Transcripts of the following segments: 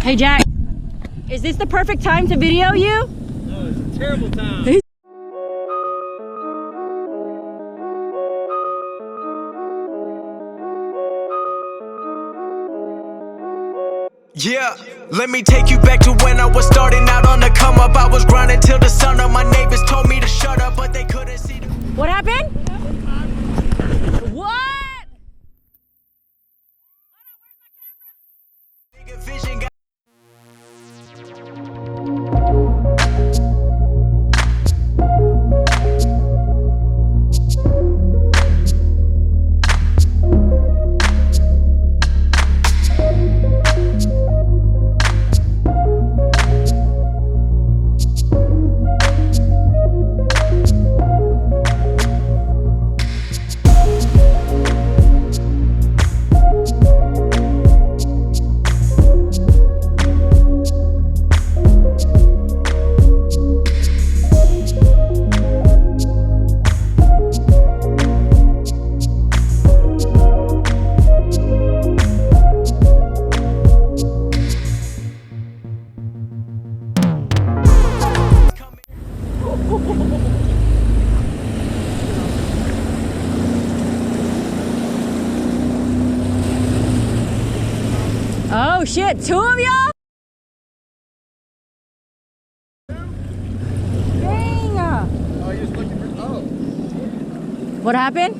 Hey Jack, is this the perfect time to video you? No, it's a terrible time. Yeah, let me take you back to when I was starting out on the come up. I was grinding till the sun up. My neighbors told me to shut up, but they couldn't see. What happened? What? Vision got Oh shit, two of y'all? Dang! Oh, you're just looking for. Oh. What happened?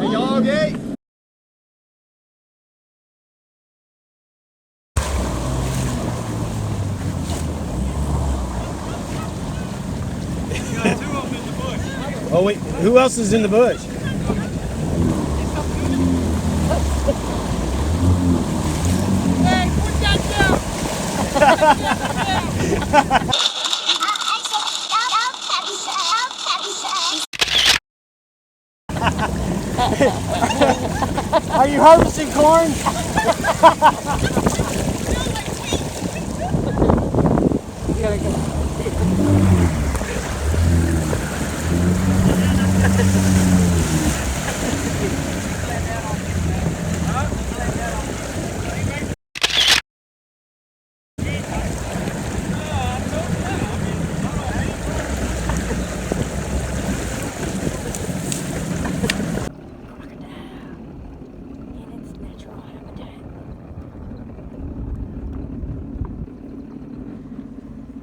Hey, y'all okay? Oh wait, who else is in the bush? Hey, put that down! Are you harvesting corn?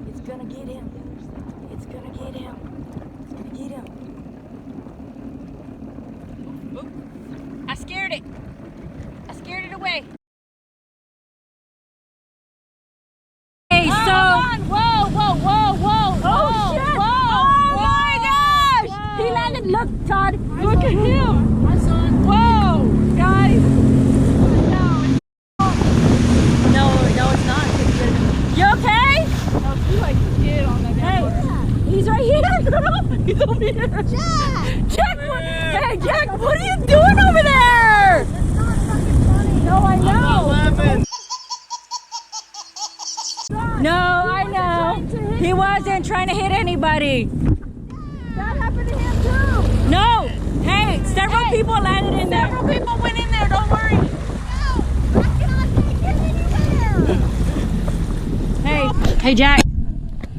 It's gonna get him. It's gonna get him. It's gonna get him. Oop. I scared it. I scared it away. Hey, so. Hold on. Whoa, whoa, whoa, whoa. Oh, shit. Whoa. Oh, my gosh. Whoa. He landed. Look, Todd. Look at him. I saw it. Whoa, guys. No, it's not. You okay? Oh, he like hit on that. Hey, he's right here, girl. He's over here. Jack! Jack, what? Hey, Jack, what are you doing over there? That's not fucking funny. No, I I'm not know. laughing. No, I know. He wasn't trying to hit anybody. That happened to him too. No. Hey, several people landed in there. Several people went in there, don't worry. No, I cannot take him anywhere. Hey, Jack,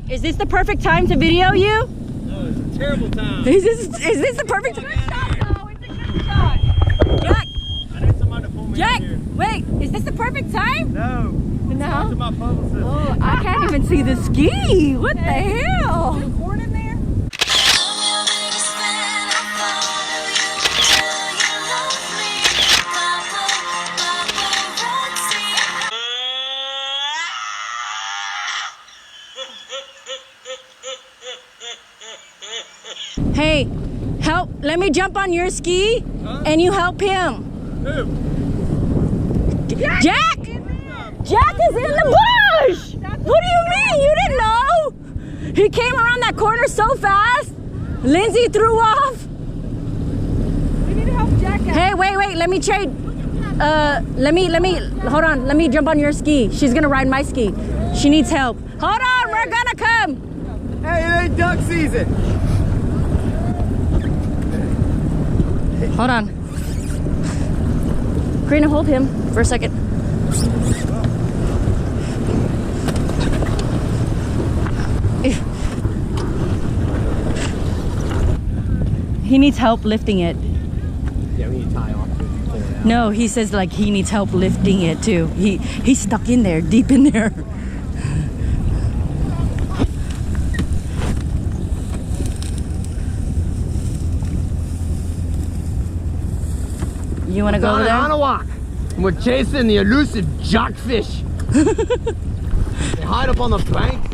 is this the perfect time to video you? No, it's a terrible time. Is this the perfect time? No, it's a good shot. Jack, I need somebody to pull me Jack, in here. wait, is this the perfect time? No. Talk to No. my publicist. Oh, I can't even see the ski. What the hell? Is there corn in there? Hey, help, let me jump on your ski and you help him. Who? Jack! Jack is in the bush! What do you mean? You didn't know? He came around that corner so fast. Lindsay threw off. We need to help Jack out. Hey, wait, let me trade. Hold on, let me jump on your ski. She's gonna ride my ski. She needs help. Hold on, we're gonna come. Hey, it ain't duck season. Hold on. Karina, hold him for a second. He needs help lifting it. Yeah, we need to tie off. No, he says like he needs help lifting it too. He's stuck in there, deep in there. You want to go over there? On a walk. And we're chasing the elusive jockfish. They hide up on the bank.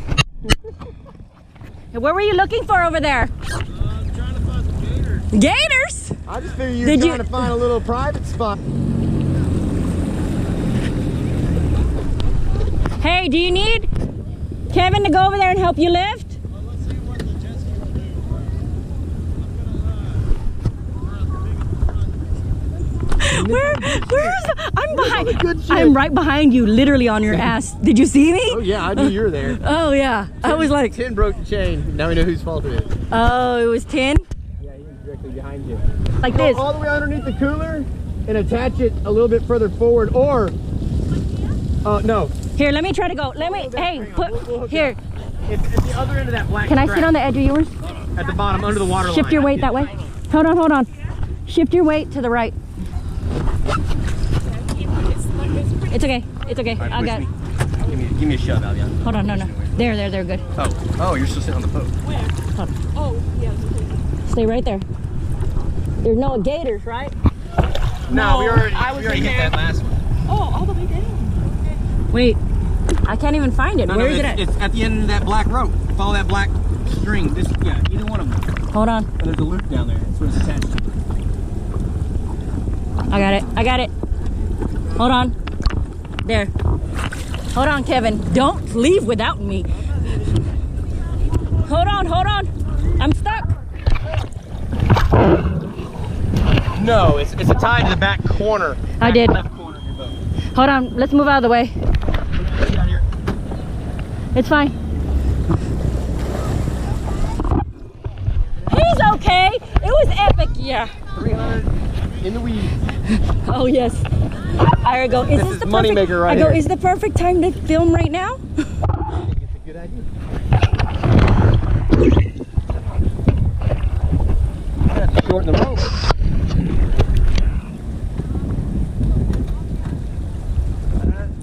What were you looking for over there? Trying to find some gators. Gators? I just figured you were trying to find a little private spot. Hey, do you need Kevin to go over there and help you lift? Well, let's see what the jet ski will do. I'm behind. I'm right behind you, literally on your ass. Did you see me? Oh yeah, I knew you were there. Oh yeah, I was like, Tin broke the chain. Now we know whose fault it is. oh, it was Tin? Yeah, he was directly behind you. Like Go this. all the way underneath the cooler and attach it a little bit further forward, or no. Here, let me try to go. Let me, hey, put, here. It's at the other end of that black Can I strap. sit on the edge of yours? At the bottom, under the water line. Shift your weight that way. Hold on, hold on. Shift your weight to the right. It's okay, it's okay. I got it. Give me a shove, Albion. Hold on, no. There, good. Oh, you're still sitting on the boat. Hold on. Oh, yeah. Stay right there. There's no gators, right? No, we already hit that last one. Oh, all the way down. Wait, I can't even find it. Where is it at? It's at the end of that black rope. Follow that black string. Yeah, either one of them. Hold on. And there's a loop down there. That's what it's attached to. I got it. Hold on. There. Hold on, Kevin. Don't leave without me. Hold on. I'm stuck. No, it's tied to the back corner. I did. Left corner of your boat. Hold on. Let's move out of the way. Get out of here. It's fine. He's okay. It was epic. Yeah. 300 in the weeds. Oh, yes. I go, is this the money perfect, maker right I go, here. is the perfect time to film right now? I think it's a good idea. I have to shorten the rope.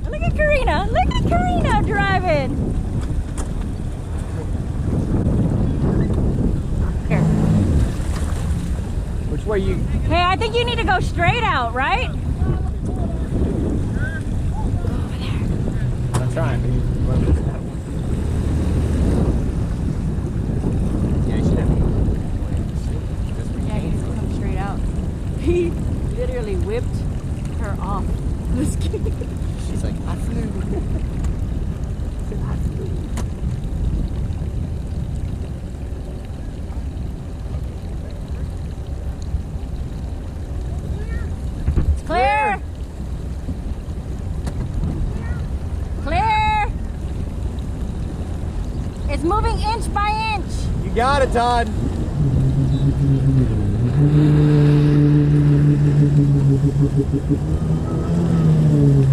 Look at Karina. Look at Karina driving. Here. Which way you? Hey, I think you need to go straight out, right? I'm trying. Yeah, you should have. Yeah, you need to come straight out. He literally whipped her off. This kid. She's like, I flew. Clear! Clear! It's moving inch by inch. You got it, Todd.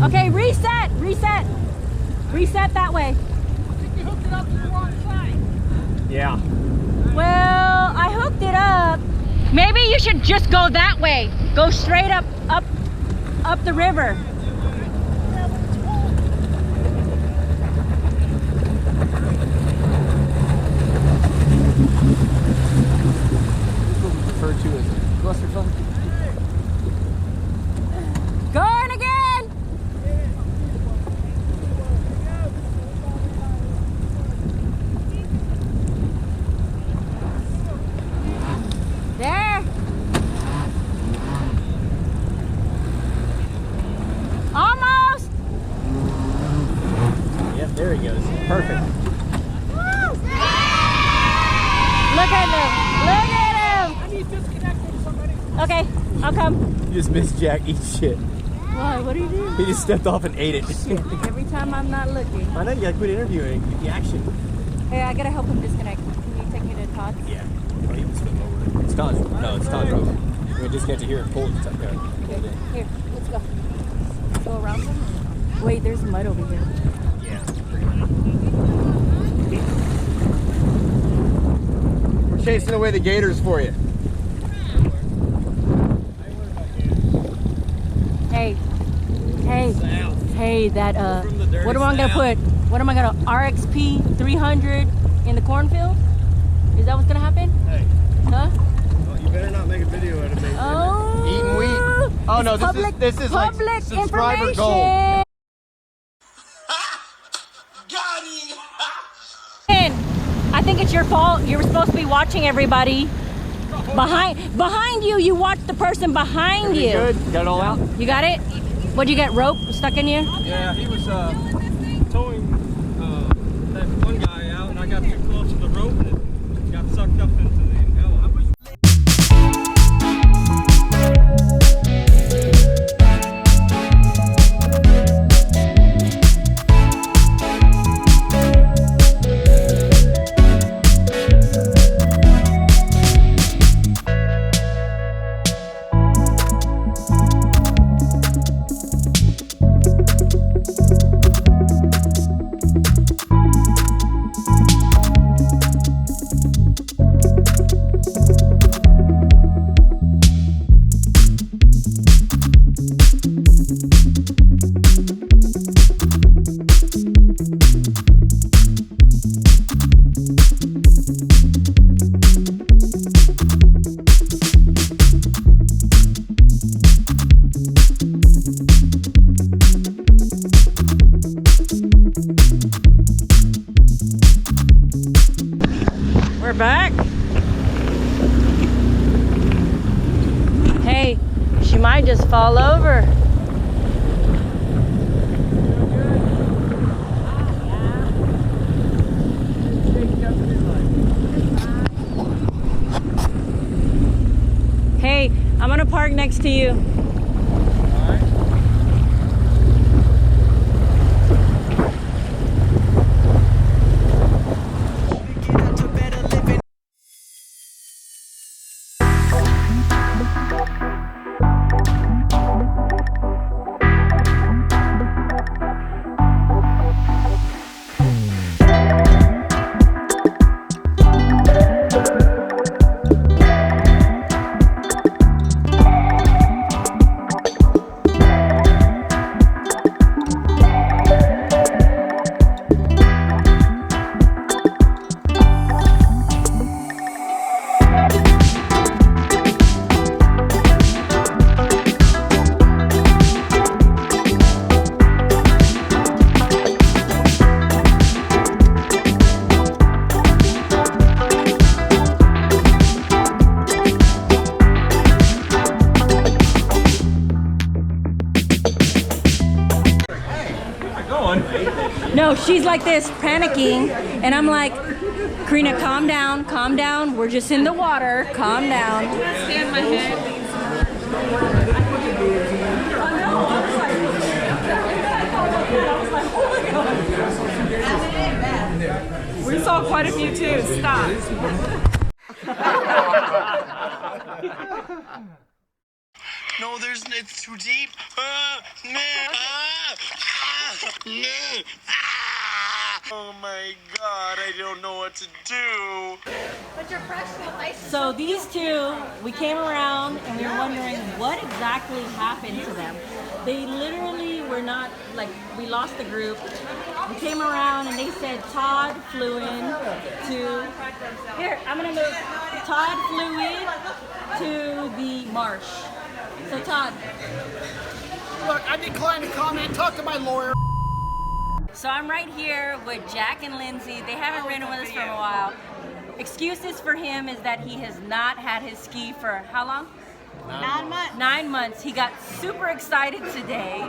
Okay, reset. Reset that way. You hooked it up to the wrong side. Yeah. Well, I hooked it up. Maybe you should just go that way. Go straight up the river. Referred to as clusterfuck. Going again. There. Almost. Yep, there he goes. Perfect. Look at him. Look at him. I need disconnecting somebody. Okay, I'll come. You just missed Jack eat shit. Why? What do you do? He just stepped off and ate it. Every time I'm not looking. I know you gotta quit interviewing. Get the action. Hey, I gotta help him disconnect. Can you take me to Todd's? Yeah. Oh, he was flipping over. It's Todd's. No, it's Todd's rope. We just get to hear it pull. It's up there. Here, let's go. go around them? Wait, there's mud over here. Yeah. We're chasing away the gators for you. Hey, that what am I gonna put? What am I gonna RXP 300 in the cornfield? Is that what's gonna happen? Hey. Huh? Well, you better not make a video out of me. Oh. Eating wheat. Oh no, this is like public subscriber information. gold. I think it's your fault. You were supposed to be watching everybody. Behind you, you watch the person behind you. Good. Got it all out? You got it? What'd you get? Rope stuck in you? Yeah, he was towing that one guy out, and I got too close to the rope, and it got sucked up into the impeller. We're back. Hey, she might just fall over. Hey, I'm gonna park next to you. No, she's like this, panicking, and I'm like, Karina, calm down, calm down. We're just in the water, calm down. Stand my head. We saw quite a few too. Stop. No, it's too deep. Oh my God, I don't know what to do. So these two, we came around and we were wondering what exactly happened to them. They literally were not, like, we lost the group. We came around and they said Todd flew in to, here, I'm gonna move. Todd flew in to the marsh. So Todd. Look, I decline to comment. Talk to my lawyer. So I'm right here with Jack and Lindsay. They haven't ridden with us for a while. Excuses for him is that he has not had his ski for how long? 9 months. 9 months. He got super excited today.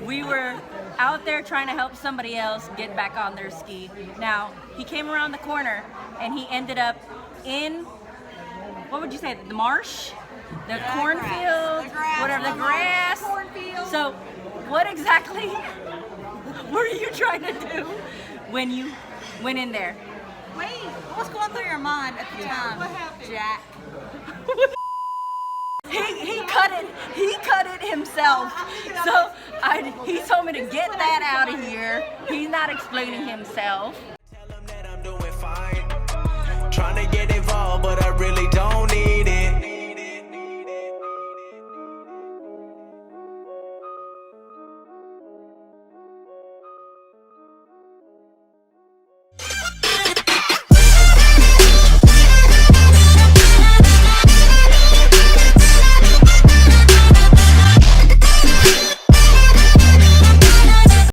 We were out there trying to help somebody else get back on their ski. Now, he came around the corner and he ended up in, what would you say, the marsh? The cornfield? Whatever, the grass. So, what exactly were you trying to do when you went in there? Wait, what was going through your mind at the time? What happened? Jack. He cut it himself. So He told me to get that out of here. He's not explaining himself. Tell them that I'm doing fine. Trying to get involved.